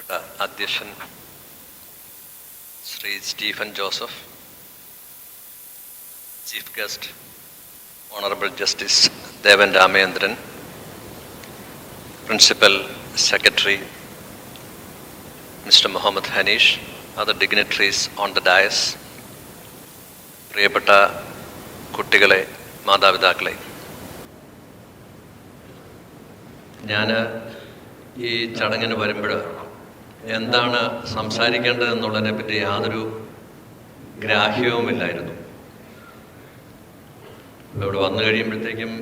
ബഹുമാനപ്പെട്ട അധ്യക്ഷൻ Shri Stephen Joseph, chief guest honourable justice Devan Ramachandran, principal secretary mister Muhammad Haneesh, other dignitaries on the dais, പ്രിയപ്പെട്ട കുട്ടികളെ, മാതാപിതാക്കളെ, ഞാൻ ഈ ചടങ്ങിന് വരുമ്പോൾ എന്താണ് സംസാരിക്കേണ്ടതെന്നുള്ളതിനെ പറ്റി യാതൊരു ഗ്രാഹ്യവുമില്ലായിരുന്നു. ഇവിടെ വന്നു കഴിയുമ്പോഴത്തേക്കും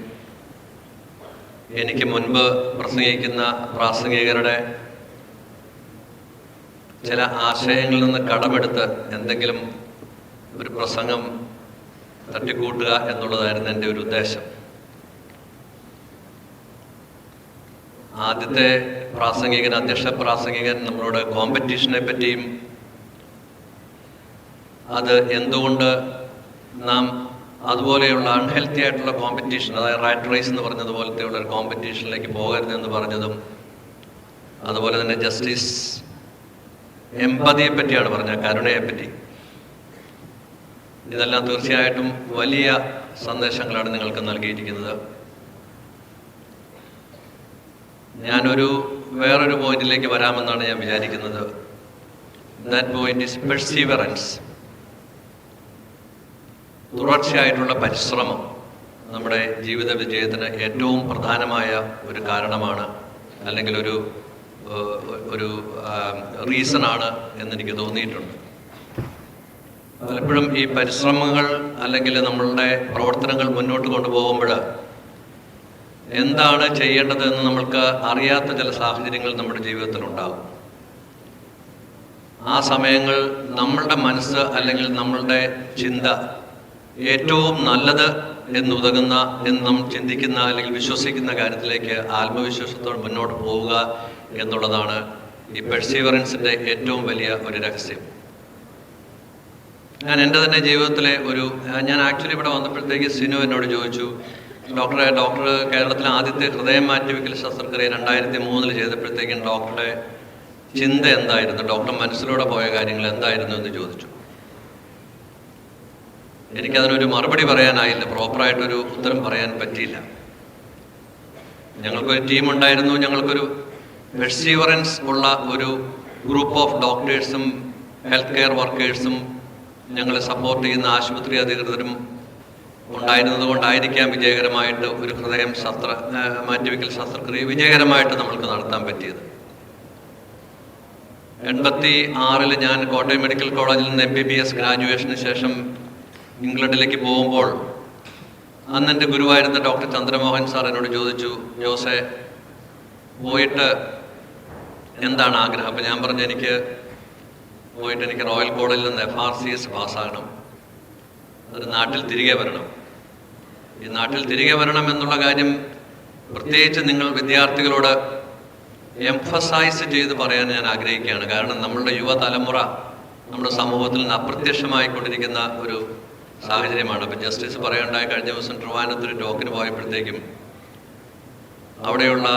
എനിക്ക് മുൻപ് പ്രസംഗിക്കുന്ന പ്രാസംഗികരുടെ ചില ആശയങ്ങളിൽ നിന്ന് കടമെടുത്ത് എന്തെങ്കിലും ഒരു പ്രസംഗം തട്ടിക്കൂട്ടുക എന്നുള്ളതായിരുന്നു എൻ്റെ ഒരു ഉദ്ദേശം. ആദ്യത്തെ പ്രാസംഗികൻ, അധ്യക്ഷ പ്രാസംഗികൻ നമ്മളോട് കോമ്പറ്റീഷനെ പറ്റിയും അത് എന്തുകൊണ്ട് നാം അതുപോലെയുള്ള അൺഹെൽത്തി ആയിട്ടുള്ള കോമ്പറ്റീഷൻ, അതായത് റാറ്റ് റേസ് എന്ന് പറഞ്ഞതുപോലത്തെയുള്ള ഒരു കോമ്പറ്റീഷനിലേക്ക് പോകരുതെന്ന് പറഞ്ഞതും, അതുപോലെ തന്നെ ജസ്റ്റിസ് എമ്പതിയെ പറ്റിയാണ് പറഞ്ഞത്, കരുണയെപ്പറ്റി. ഇതെല്ലാം തീർച്ചയായിട്ടും വലിയ സന്ദേശങ്ങളാണ് നിങ്ങൾക്ക് നൽകിയിരിക്കുന്നത്. ഞാനൊരു വേറൊരു പോയിന്റിലേക്ക് വരാമെന്നാണ് ഞാൻ വിചാരിക്കുന്നത്. That point is perseverance. തുടർച്ചയായിട്ടുള്ള പരിശ്രമം നമ്മുടെ ജീവിത വിജയത്തിന് ഏറ്റവും പ്രധാനമായ ഒരു കാരണമാണ്, അല്ലെങ്കിൽ ഒരു റീസണാണ് എന്നെനിക്ക് തോന്നിയിട്ടുണ്ട്. പലപ്പോഴും ഈ പരിശ്രമങ്ങൾ അല്ലെങ്കിൽ നമ്മളുടെ പ്രവർത്തനങ്ങൾ മുന്നോട്ട് കൊണ്ടുപോകുമ്പോൾ എന്താണ് ചെയ്യേണ്ടതെന്ന് നമ്മൾക്ക് അറിയാത്ത ചില സാഹചര്യങ്ങൾ നമ്മുടെ ജീവിതത്തിൽ ഉണ്ടാകും. ആ സമയങ്ങൾ നമ്മളുടെ മനസ്സ് അല്ലെങ്കിൽ നമ്മളുടെ ചിന്ത ഏറ്റവും നല്ലത് എന്നുതകുന്ന എന്നും ചിന്തിക്കുന്ന അല്ലെങ്കിൽ വിശ്വസിക്കുന്ന കാര്യത്തിലേക്ക് ആത്മവിശ്വാസത്തോടെ മുന്നോട്ട് പോവുക എന്നുള്ളതാണ് ഈ പെർസീവറൻസിൻ്റെ ഏറ്റവും വലിയ ഒരു രഹസ്യം. ഞാൻ എൻ്റെ തന്നെ ജീവിതത്തിലെ ഞാൻ ആക്ച്വലി ഇവിടെ വന്നപ്പോഴത്തേക്ക് സിനു എന്നോട് ചോദിച്ചു, ഡോക്ടർ കേരളത്തിലെ ആദ്യത്തെ ഹൃദയം മാറ്റിവെക്കൽ ശസ്ത്രക്രിയ 2003 ചെയ്തപ്പോഴത്തേക്കും ഡോക്ടറുടെ ചിന്ത എന്തായിരുന്നു, ഡോക്ടർ മനസ്സിലൂടെ പോയ കാര്യങ്ങൾ എന്തായിരുന്നു എന്ന് ചോദിച്ചു. എനിക്കതിനൊരു മറുപടി പറയാനായില്ല, പ്രോപ്പറായിട്ടൊരു ഉത്തരം പറയാൻ പറ്റിയില്ല. ഞങ്ങൾക്കൊരു ടീമുണ്ടായിരുന്നു, ഞങ്ങൾക്കൊരു പെർസീവറൻസ് ഉള്ള ഒരു ഗ്രൂപ്പ് ഓഫ് ഡോക്ടേഴ്സും ഹെൽത്ത് കെയർ വർക്കേഴ്സും ഞങ്ങളെ സപ്പോർട്ട് ചെയ്യുന്ന ആശുപത്രി അധികൃതരും ഉണ്ടായിരുന്നത് കൊണ്ടായിരിക്കാം വിജയകരമായിട്ട് ഒരു ഹൃദയം മാറ്റിവെക്കൽ ശസ്ത്രക്രിയ വിജയകരമായിട്ട് നമ്മൾക്ക് നടത്താൻ പറ്റിയത്. 86 ഞാൻ കോട്ടയം മെഡിക്കൽ കോളേജിൽ നിന്ന് MBBS ഗ്രാജുവേഷന് ശേഷം ഇംഗ്ലണ്ടിലേക്ക് പോകുമ്പോൾ അന്ന് എൻ്റെ ഗുരുവായിരുന്ന ഡോക്ടർ ചന്ദ്രമോഹൻ സാർ എന്നോട് ചോദിച്ചു, ജോസെ പോയിട്ട് എന്താണ് ആഗ്രഹം? അപ്പം ഞാൻ പറഞ്ഞു, എനിക്ക് റോയൽ കോളേജിൽ നിന്ന് FRCS പാസ്സാകണം, അത് നാട്ടിൽ തിരികെ വരണം. ഈ നാട്ടിൽ തിരികെ വരണം എന്നുള്ള കാര്യം പ്രത്യേകിച്ച് നിങ്ങൾ വിദ്യാർത്ഥികളോട് എംഫസൈസ് ചെയ്ത് പറയാൻ ഞാൻ ആഗ്രഹിക്കുകയാണ്. കാരണം നമ്മളുടെ യുവതലമുറ നമ്മുടെ സമൂഹത്തിൽ നിന്ന് അപ്രത്യക്ഷമായിക്കൊണ്ടിരിക്കുന്ന ഒരു സാഹചര്യമാണ്. അപ്പം ജസ്റ്റിസ് പറയുണ്ടായി, കഴിഞ്ഞ ദിവസം ട്രിവാൻഡ്രത്തൊരു ടോക്കിന് പോയപ്പോഴത്തേക്കും അവിടെയുള്ള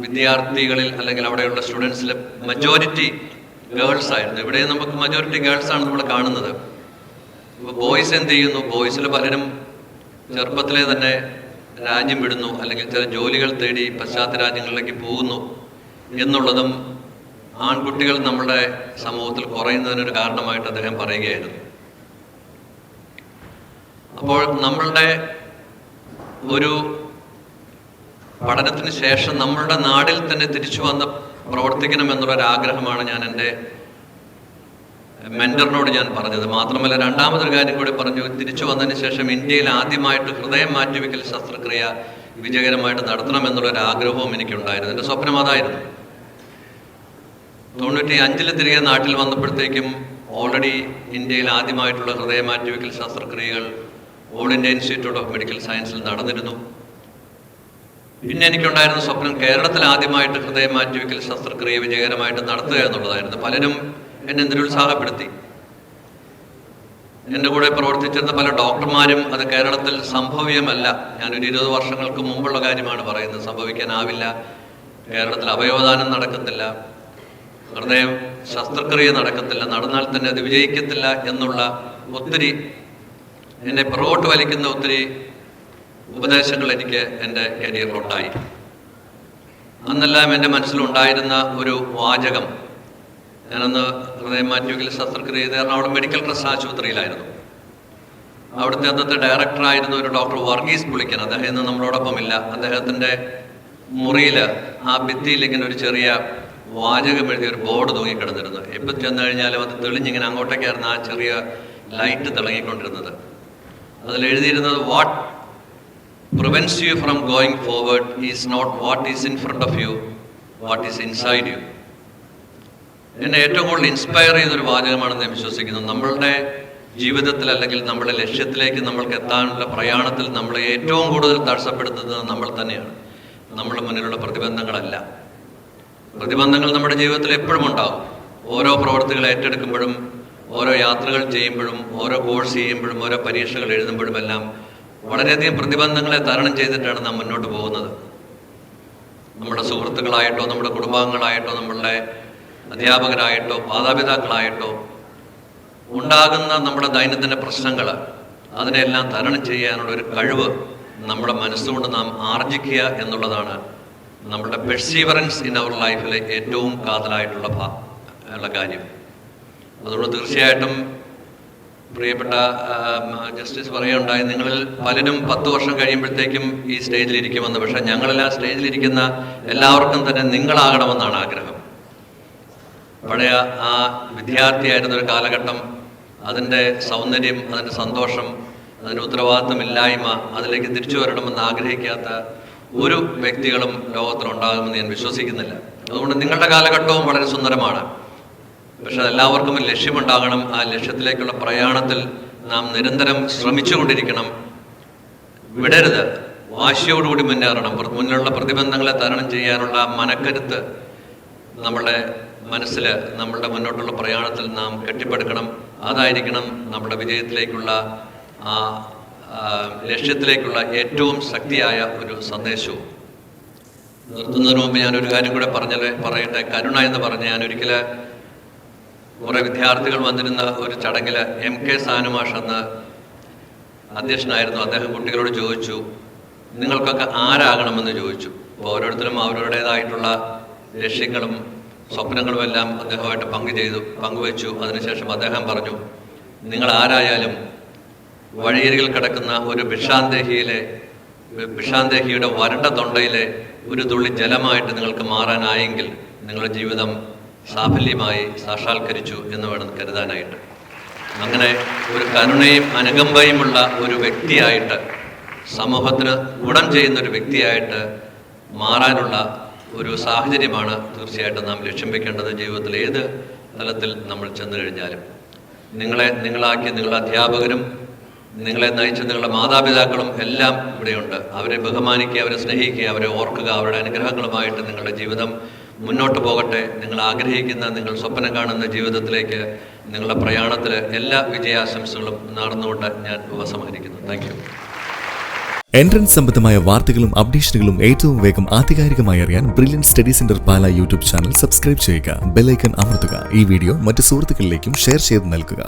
വിദ്യാർത്ഥികളിൽ അല്ലെങ്കിൽ അവിടെയുള്ള സ്റ്റുഡൻസിൽ മജോറിറ്റി ഗേൾസ് ആയിരുന്നു. ഇവിടെ നമുക്ക് മജോറിറ്റി ഗേൾസാണ് നമ്മൾ കാണുന്നത്. ഇപ്പോൾ ബോയ്സ് എന്ത് ചെയ്യുന്നു? ബോയ്സിൽ പലരും ചെറുപ്പത്തിലെ തന്നെ രാജ്യം വിടുന്നു, അല്ലെങ്കിൽ ചില ജോലികൾ തേടി പാശ്ചാത്യ രാജ്യങ്ങളിലേക്ക് പോകുന്നു എന്നുള്ളതും ആൺകുട്ടികൾ നമ്മുടെ സമൂഹത്തിൽ കുറയുന്നതിനൊരു കാരണമായിട്ട് അദ്ദേഹം പറയുകയായിരുന്നു. അപ്പോൾ നമ്മളുടെ ഒരു പഠനത്തിന് ശേഷം നമ്മളുടെ നാടിൽ തന്നെ തിരിച്ചു വന്ന് പ്രവർത്തിക്കണം എന്നുള്ളൊരാഗ്രഹമാണ് ഞാൻ എൻ്റെ മെന്ററിനോട് ഞാൻ പറഞ്ഞത്. മാത്രമല്ല രണ്ടാമതൊരു കാര്യം കൂടി പറഞ്ഞു, തിരിച്ചു വന്നതിന് ശേഷം ഇന്ത്യയിൽ ആദ്യമായിട്ട് ഹൃദയം മാറ്റിവെക്കൽ ശസ്ത്രക്രിയ വിജയകരമായിട്ട് നടത്തണം എന്നുള്ളൊരാഗ്രഹവും എനിക്കുണ്ടായിരുന്നു. എൻ്റെ സ്വപ്നം അതായിരുന്നു. 95 തിരികെ നാട്ടിൽ വന്നപ്പോഴത്തേക്കും ഓൾറെഡി ഇന്ത്യയിൽ ആദ്യമായിട്ടുള്ള ഹൃദയം മാറ്റിവെക്കൽ ശസ്ത്രക്രിയകൾ all India institute of medical സയൻസിൽ നടന്നിരുന്നു. പിന്നെ എനിക്കുണ്ടായിരുന്ന സ്വപ്നം കേരളത്തിൽ ആദ്യമായിട്ട് ഹൃദയം മാറ്റിവെക്കൽ ശസ്ത്രക്രിയ വിജയകരമായിട്ട് നടത്തുക എന്നുള്ളതായിരുന്നു. പലരും എന്നെ നിരുത്സാഹപ്പെടുത്തി. എൻ്റെ കൂടെ പ്രവർത്തിച്ചിരുന്ന പല ഡോക്ടർമാരും അത് കേരളത്തിൽ സംഭവ്യമല്ല, ഞാനൊരു 20 വർഷങ്ങൾക്ക് മുമ്പുള്ള കാര്യമാണ് പറയുന്നത്, സംഭവിക്കാനാവില്ല, കേരളത്തിൽ അവയവദാനം നടക്കുന്നില്ല, ഹൃദയം ശസ്ത്രക്രിയ നടക്കത്തില്ല, നടന്നാൽ തന്നെ അത് വിജയിക്കത്തില്ല എന്നുള്ള ഒത്തിരി എന്നെ പുറകോട്ട് വലിക്കുന്ന ഒത്തിരി ഉപദേശങ്ങൾ എനിക്ക് എൻ്റെ കരിയറിലുണ്ടായി. അന്നെല്ലാം എൻ്റെ മനസ്സിലുണ്ടായിരുന്ന ഒരു വാചകം, ഞാനന്ന് ഹൃദയം മാറ്റിവെക്കൽ ശസ്ത്രക്രിയ ചെയ്ത് എറണാകുളം മെഡിക്കൽ ട്രസ്റ്റ് ആശുപത്രിയിലായിരുന്നു. അവിടുത്തെ അന്നത്തെ ഡയറക്ടറായിരുന്ന ഒരു ഡോക്ടർ വർഗീസ് പുളിക്കൻ, അദ്ദേഹം ഇന്ന് നമ്മളോടൊപ്പം ഇല്ല. അദ്ദേഹത്തിൻ്റെ മുറിയിൽ ആ ഭിത്തിയിൽ ഇങ്ങനെ ഒരു ചെറിയ വാചകം എഴുതിയ ഒരു ബോർഡ് തൂങ്ങിക്കിടന്നിരുന്നു. എപ്പോൾ ചെന്ന് കഴിഞ്ഞാലും അത് തെളിഞ്ഞിങ്ങനെ അങ്ങോട്ടേക്കായിരുന്നു ആ ചെറിയ ലൈറ്റ് തിളങ്ങിക്കൊണ്ടിരുന്നത്. അതിലെഴുതിയിരുന്നത്, what prevents you from going forward is not what is in front of you, what is inside you. എന്നെ ഏറ്റവും കൂടുതൽ ഇൻസ്പയർ ചെയ്തൊരു വാചകമാണെന്ന് ഞാൻ വിശ്വസിക്കുന്നു. നമ്മളുടെ ജീവിതത്തിൽ അല്ലെങ്കിൽ നമ്മുടെ ലക്ഷ്യത്തിലേക്ക് നമ്മൾക്ക് എത്താനുള്ള പ്രയാണത്തിൽ നമ്മളെ ഏറ്റവും കൂടുതൽ തടസ്സപ്പെടുത്തുന്നത് നമ്മൾ തന്നെയാണ്, നമ്മുടെ മുന്നിലുള്ള പ്രതിബന്ധങ്ങളല്ല. പ്രതിബന്ധങ്ങൾ നമ്മുടെ ജീവിതത്തിൽ എപ്പോഴും ഉണ്ടാകും. ഓരോ പ്രവർത്തികൾ ഏറ്റെടുക്കുമ്പോഴും, ഓരോ യാത്രകൾ ചെയ്യുമ്പോഴും, ഓരോ കോഴ്സ് ചെയ്യുമ്പോഴും, ഓരോ പരീക്ഷകൾ എഴുതുമ്പോഴും എല്ലാം വളരെയധികം പ്രതിബന്ധങ്ങളെ തരണം ചെയ്തിട്ടാണ് നാം മുന്നോട്ട് പോകുന്നത്. നമ്മുടെ സുഹൃത്തുക്കളായിട്ടോ, നമ്മുടെ കുടുംബാംഗങ്ങളായിട്ടോ, നമ്മളുടെ അധ്യാപകരായിട്ടോ, മാതാപിതാക്കളായിട്ടോ ഉണ്ടാകുന്ന നമ്മുടെ ദൈനംദിന പ്രശ്നങ്ങൾ, അതിനെല്ലാം തരണം ചെയ്യാനുള്ള ഒരു കഴിവ് നമ്മുടെ മനസ്സുകൊണ്ട് നാം ആർജിക്കുക എന്നുള്ളതാണ് നമ്മുടെ പെർസീവറൻസ് ഇൻ അവർ ലൈഫിലെ ഏറ്റവും കാതലായിട്ടുള്ള കാര്യം. അതുകൊണ്ട് തീർച്ചയായിട്ടും പ്രിയപ്പെട്ട ജസ്റ്റിസ് പറയുകയുണ്ടായി, നിങ്ങളിൽ പലരും 10 വർഷം കഴിയുമ്പോഴത്തേക്കും ഈ സ്റ്റേജിലിരിക്കുമെന്ന്. പക്ഷേ ഞങ്ങളെല്ലാം സ്റ്റേജിലിരിക്കുന്ന എല്ലാവർക്കും തന്നെ നിങ്ങളാകണമെന്നാണ് ആഗ്രഹം. പഴയ ആ വിദ്യാർത്ഥിയായിരുന്നൊരു കാലഘട്ടം, അതിൻ്റെ സൗന്ദര്യം, അതിൻ്റെ സന്തോഷം, അതിൻ്റെ ഉത്തരവാദിത്വമില്ലായ്മ, അതിലേക്ക് തിരിച്ചു വരണമെന്ന് ആഗ്രഹിക്കാത്ത ഒരു വ്യക്തികളും ലോകത്തിലുണ്ടാകുമെന്ന് ഞാൻ വിശ്വസിക്കുന്നില്ല. അതുകൊണ്ട് നിങ്ങളുടെ കാലഘട്ടവും വളരെ സുന്ദരമാണ്. പക്ഷെ എല്ലാവർക്കും ഒരു ലക്ഷ്യമുണ്ടാകണം. ആ ലക്ഷ്യത്തിലേക്കുള്ള പ്രയാണത്തിൽ നാം നിരന്തരം ശ്രമിച്ചുകൊണ്ടിരിക്കണം. വിടരുത്, വാശിയോടുകൂടി മുന്നേറണം. മുന്നിലുള്ള പ്രതിബന്ധങ്ങളെ തരണം ചെയ്യാനുള്ള മനക്കരുത്ത് നമ്മുടെ മനസ്സിൽ, നമ്മളുടെ മുന്നോട്ടുള്ള പ്രയാണത്തിൽ നാം കെട്ടിപ്പടുക്കണം. അതായിരിക്കണം നമ്മുടെ വിജയത്തിലേക്കുള്ള, ആ ലക്ഷ്യത്തിലേക്കുള്ള ഏറ്റവും ശക്തിയായ ഒരു സന്ദേശവും. നിർത്തുന്നതിന് മുമ്പ് ഞാനൊരു കാര്യം കൂടെ പറയട്ടെ. കരുണ എന്ന് പറഞ്ഞ് ഞാനൊരിക്കൽ കുറേ വിദ്യാർത്ഥികൾ വന്നിരുന്ന ഒരു ചടങ്ങിൽ MK സാനുമാഷ് അന്ന് അധ്യക്ഷനായിരുന്നു. അദ്ദേഹം കുട്ടികളോട് ചോദിച്ചു, നിങ്ങൾക്കൊക്കെ ആരാകണമെന്ന് ചോദിച്ചു. അപ്പോൾ ഓരോരുത്തരും അവരുടേതായിട്ടുള്ള ലക്ഷ്യങ്ങളും സ്വപ്നങ്ങളും എല്ലാം അദ്ദേഹമായിട്ട് പങ്കുവച്ചു. അതിനുശേഷം അദ്ദേഹം പറഞ്ഞു, നിങ്ങൾ ആരായാലും വഴിയരികിൽ കിടക്കുന്ന ഒരു ഭിഷാന്തേഹിയുടെ വരണ്ട തൊണ്ടയിലെ ഒരു തുള്ളി ജലമായിട്ട് നിങ്ങൾക്ക് മാറാനായെങ്കിൽ നിങ്ങളുടെ ജീവിതം സാഫല്യമായി സാക്ഷാത്കരിച്ചു എന്ന് വേണം കരുതാനായിട്ട്. അങ്ങനെ ഒരു കരുണയും അനുകമ്പയുമുള്ള ഒരു വ്യക്തിയായിട്ട്, സമൂഹത്തിന് ഗുണം ചെയ്യുന്ന ഒരു വ്യക്തിയായിട്ട് മാറാനുള്ള ഒരു സാഹചര്യമാണ് തീർച്ചയായിട്ടും നാം ലക്ഷ്യം വെക്കേണ്ടത്. ജീവിതത്തിൽ ഏത് തലത്തിൽ നമ്മൾ ചെന്നു കഴിഞ്ഞാലും നിങ്ങളാക്കിയ നിങ്ങളുടെ അധ്യാപകരും നിങ്ങളെ നയിച്ച നിങ്ങളുടെ മാതാപിതാക്കളും എല്ലാം ഇവിടെയുണ്ട്. അവരെ ബഹുമാനിക്കുക, അവരെ സ്നേഹിക്കുക, അവരെ ഓർക്കുക. അവരുടെ അനുഗ്രഹങ്ങളുമായിട്ട് നിങ്ങളുടെ ജീവിതം മുന്നോട്ട് പോകട്ടെ. നിങ്ങൾ ആഗ്രഹിക്കുന്ന, നിങ്ങൾ സ്വപ്നം കാണുന്ന ജീവിതത്തിലേക്ക് നിങ്ങളുടെ പ്രയാണത്തിൽ എല്ലാ വിജയാശംസകളും നടന്നുകൊണ്ട് ഞാൻ ഉപസംഹരിക്കുന്നു. Thank you. എൻട്രൻസ് സംബന്ധമായ വാർത്തകളും അപ്ഡേഷനുകളും ഏറ്റവും വേഗം ആധികാരികമായി അറിയാൻ ബ്രില്യൻറ്റ് സ്റ്റഡി സെന്റർ പാല യൂട്യൂബ് ചാനൽ സബ്സ്ക്രൈബ് ചെയ്യുക. ബെൽ ഐക്കൺ അമർത്തുക. ഈ വീഡിയോ മറ്റു സുഹൃത്തുക്കളിലേക്കും ഷെയർ ചെയ്ത് നൽകുക.